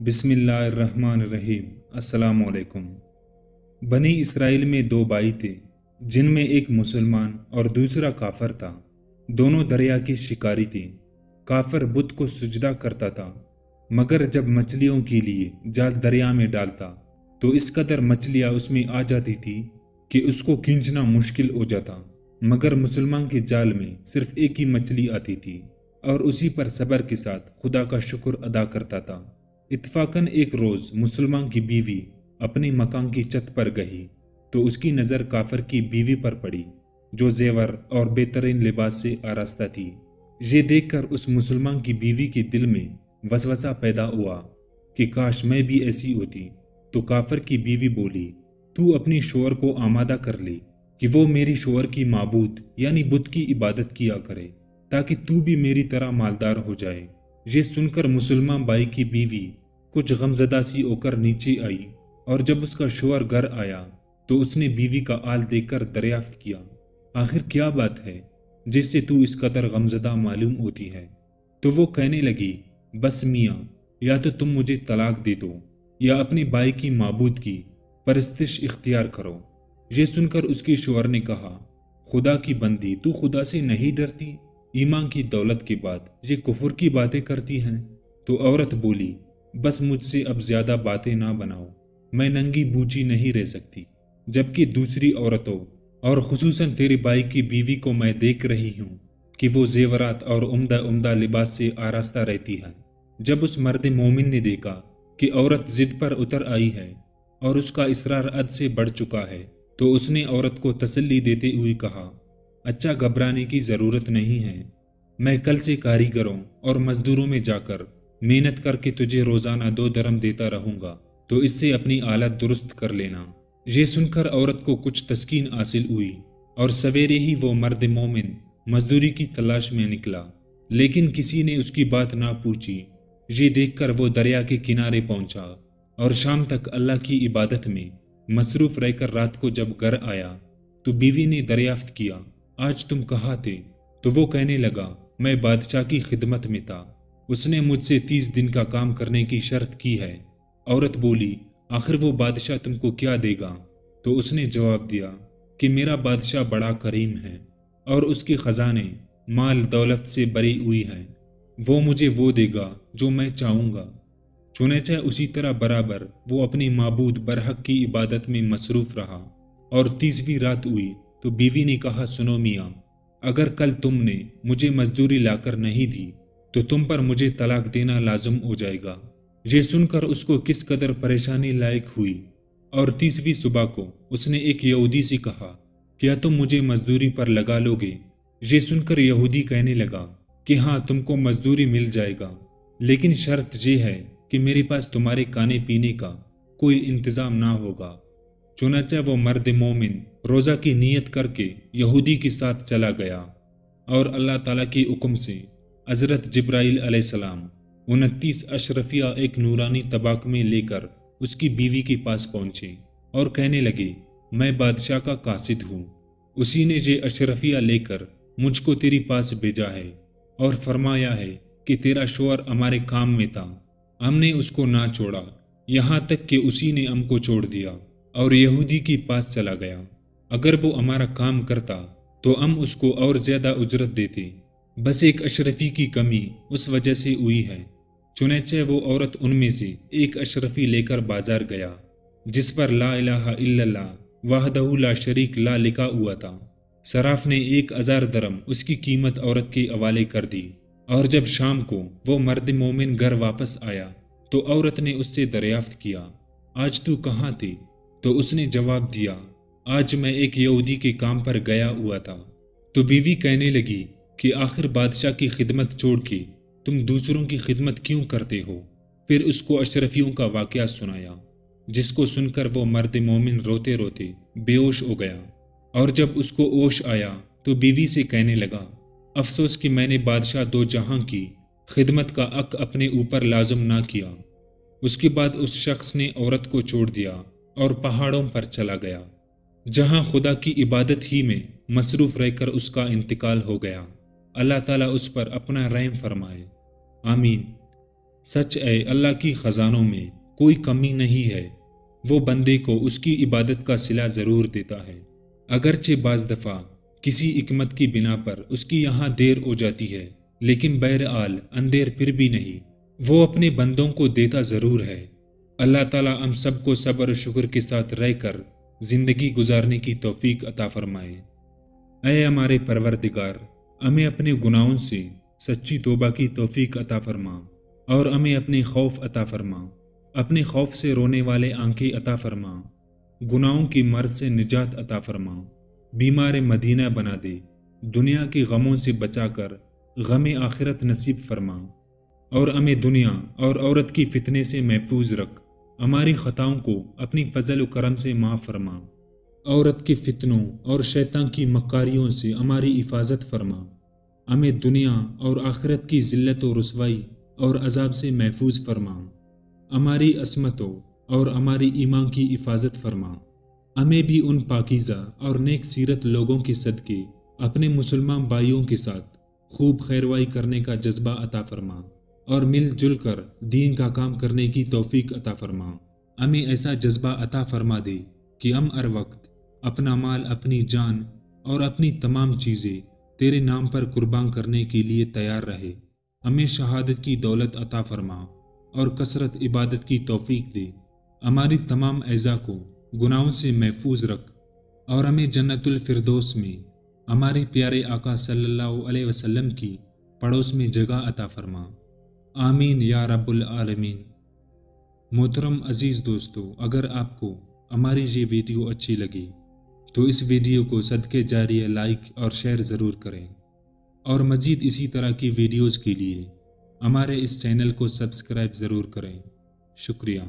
बिस्मिल्लाहिर्रहमानिर्रहीम। अस्सलाम वालेकुम। बनी इसराइल में दो भाई थे, जिनमें एक मुसलमान और दूसरा काफर था। दोनों दरिया के शिकारी थे। काफर बुत को सुजदा करता था, मगर जब मछलियों के लिए जाल दरिया में डालता तो इस कदर मछलियाँ उसमें आ जाती थी कि उसको खींचना मुश्किल हो जाता। मगर मुसलमान के जाल में सिर्फ एक ही मछली आती थी और उसी पर सब्र के साथ खुदा का शुक्र अदा करता था। इत्फाकन एक रोज मुसलमान की बीवी अपने मकान की छत पर गई तो उसकी नज़र काफर की बीवी पर पड़ी, जो जेवर और बेहतरीन लिबास से आरास्ता थी। ये देखकर उस मुसलमान की बीवी के दिल में वसवसा पैदा हुआ कि काश मैं भी ऐसी होती। तो काफर की बीवी बोली, तू अपनी शोहर को आमादा कर ले कि वो मेरी शोहर की माबूद यानी बुत की इबादत किया करे, ताकि तू भी मेरी तरह मालदार हो जाए। ये सुनकर मुसलमान भाई की बीवी कुछ गमजदा सी होकर नीचे आई, और जब उसका शोहर घर आया तो उसने बीवी का हाल देखकर दरियाफ्त किया, आखिर क्या बात है जिससे तू इस कदर गमजदा मालूम होती है। तो वो कहने लगी, बस मियाँ, या तो तुम मुझे तलाक दे दो या अपने भाई की माबूद की परस्तिश इख्तियार करो। ये सुनकर उसके शोहर ने कहा, खुदा की बंदी, तू खुदा से नहीं डरती? ईमान की दौलत के बाद ये कुफर की बातें करती हैं। तो औरत बोली, बस मुझसे अब ज्यादा बातें ना बनाओ, मैं नंगी बूची नहीं रह सकती। जबकि दूसरी औरतों और खुसूसन तेरे भाई की बीवी को मैं देख रही हूँ कि वो जेवरात और उम्दा उम्दा लिबास से आरास्ता रहती है। जब उस मर्द मोमिन ने देखा कि औरत जिद पर उतर आई है और उसका इसरार हद से बढ़ चुका है, तो उसने औरत को तसल्ली देते हुए कहा, अच्छा, घबराने की ज़रूरत नहीं है। मैं कल से कारीगरों और मजदूरों में जाकर मेहनत करके तुझे रोज़ाना 2 दरम देता रहूँगा, तो इससे अपनी हालत दुरुस्त कर लेना। ये सुनकर औरत को कुछ तस्कीन हासिल हुई और सवेरे ही वो मर्द मोमिन मजदूरी की तलाश में निकला, लेकिन किसी ने उसकी बात ना पूछी। ये देखकर वो दरिया के किनारे पहुंचा और शाम तक अल्लाह की इबादत में मसरूफ़ रहकर रात को जब घर आया तो बीवी ने दरियाफ्त किया, आज तुम कहाँ थे? तो वो कहने लगा, मैं बादशाह की खिदमत में था, उसने मुझसे 30 दिन का काम करने की शर्त की है। औरत बोली, आखिर वो बादशाह तुमको क्या देगा? तो उसने जवाब दिया कि मेरा बादशाह बड़ा करीम है और उसके खजाने माल दौलत से भरी हुई हैं, वो मुझे वो देगा जो मैं चाहूँगा। चुनांचे उसी तरह बराबर वो अपनी माबूद बरहक की इबादत में मसरूफ़ रहा। और 30वीं रात हुई तो बीवी ने कहा, सुनो मियाँ, अगर कल तुमने मुझे मजदूरी लाकर नहीं दी तो तुम पर मुझे तलाक देना लाजम हो जाएगा। ये सुनकर उसको किस कदर परेशानी लायक हुई, और 30वीं सुबह को उसने एक यहूदी से कहा, क्या तुम मुझे मजदूरी पर लगा लोगे? ये सुनकर यहूदी कहने लगा कि हाँ, तुमको मजदूरी मिल जाएगा, लेकिन शर्त ये है कि मेरे पास तुम्हारे खाने पीने का कोई इंतज़ाम ना होगा। चुनांचे वो मर्द मोमिन रोज़ा की नीयत करके यहूदी के साथ चला गया, और अल्लाह ताला के हुक्म से हज़रत जिब्राइल अलैहिस्सलाम 29 अशरफिया एक नूरानी तबाक में लेकर उसकी बीवी के पास पहुँचे और कहने लगे, मैं बादशाह का कासिद हूँ। उसी ने ये अशरफिया लेकर मुझको तेरे पास भेजा है और फरमाया है कि तेरा शोहर हमारे काम में था, हमने उसको ना छोड़ा, यहाँ तक कि उसी ने हमको छोड़ दिया और यहूदी के पास चला गया। अगर वो हमारा काम करता तो हम उसको और ज़्यादा उजरत देते, बस एक अशरफी की कमी उस वजह से हुई है। चुनांचे वो औरत उनमें से एक अशरफी लेकर बाजार गया, जिस पर ला इलाहा इल्लल्लाह वहदहू ला शरीक ला लिखा हुआ था। सराफ ने 1000 दरम उसकी कीमत औरत के हवाले कर दी, और जब शाम को वो मर्द मोमिन घर वापस आया तो औरत ने उससे दरियाफ्त किया, आज तू कहाँ थे? तो उसने जवाब दिया, आज मैं एक यहूदी के काम पर गया हुआ था। तो बीवी कहने लगी कि आखिर बादशाह की खिदमत छोड़ के तुम दूसरों की खिदमत क्यों करते हो? फिर उसको अशरफियों का वाकया सुनाया, जिसको सुनकर वो मर्द मोमिन रोते रोते बेहोश हो गया। और जब उसको होश आया तो बीवी से कहने लगा, अफसोस कि मैंने बादशाह दो जहां की खिदमत का हक अपने ऊपर लाजम ना किया। उसके बाद उस शख्स ने औरत को छोड़ दिया और पहाड़ों पर चला गया, जहां खुदा की इबादत ही में मसरूफ़ रहकर उसका इंतकाल हो गया। अल्लाह ताला उस पर अपना रहम फरमाए, आमीन। سچ ہے اللہ کی خزانوں میں کوئی کمی نہیں ہے، وہ بندے کو اس کی عبادت کا صلہ ضرور دیتا ہے، اگرچہ بعض دفعہ کسی حکمت کی بنا پر اس کی یہاں دیر ہو جاتی ہے، لیکن بہرحال اندیر پھر بھی نہیں، وہ اپنے بندوں کو دیتا ضرور ہے۔ اللہ تعالیٰ ہم سب کو صبر و شکر کے ساتھ رہ کر زندگی گزارنے کی توفیق عطا فرمائے۔ اے ہمارے پروردگار، ہمیں اپنے گناہوں سے سچی توبہ کی توفیق عطا فرما، اور ہمیں اپنے خوف عطا فرما، اپنے خوف سے رونے والے آنکھیں عطا فرما، گناہوں کی مرض سے نجات عطا فرما، بیمار مدینہ بنا دے، دنیا کے غموں سے بچا کر غم آخرت نصیب فرما، اور ہمیں دنیا اور عورت کی فتنے سے محفوظ رکھ، ہماری خطاؤں کو اپنی فضل و کرم سے معاف فرما، عورت کے فتنوں اور شیطان کی مکاریوں سے ہماری حفاظت فرما، ہمیں دنیا اور آخرت کی ذلت و رسوائی اور عذاب سے محفوظ فرما، ہماری عصمتوں اور ہماری ایمان کی حفاظت فرما، ہمیں بھی ان پاکیزہ اور نیک سیرت لوگوں کے صدقے اپنے مسلمان بھائیوں کے ساتھ خوب خیروائی کرنے کا جذبہ عطا فرما، اور مل جل کر دین کا کام کرنے کی توفیق عطا فرما۔ ہمیں ایسا جذبہ عطا فرما دے کہ ہم ہر وقت اپنا مال، اپنی جان اور اپنی تمام چیزیں تیرے نام پر قربان کرنے کے لیے تیار رہے۔ ہمیں شہادت کی دولت عطا فرما اور کثرت عبادت کی توفیق دے، ہماری تمام اعضاء کو گناہوں سے محفوظ رکھ، اور ہمیں جنت الفردوس میں ہمارے پیارے آقا صلی اللہ علیہ وسلم کی پڑوس میں جگہ عطا فرما۔ آمین یا رب العالمین۔ محترم عزیز دوستو، اگر آپ کو ہماری یہ ویڈیو اچھی لگی تو اس ویڈیو کو صدقے جاریہ لائک اور شیئر ضرور کریں، اور مزید اسی طرح کی ویڈیوز کے لیے ہمارے اس چینل کو سبسکرائب ضرور کریں۔ شکریہ۔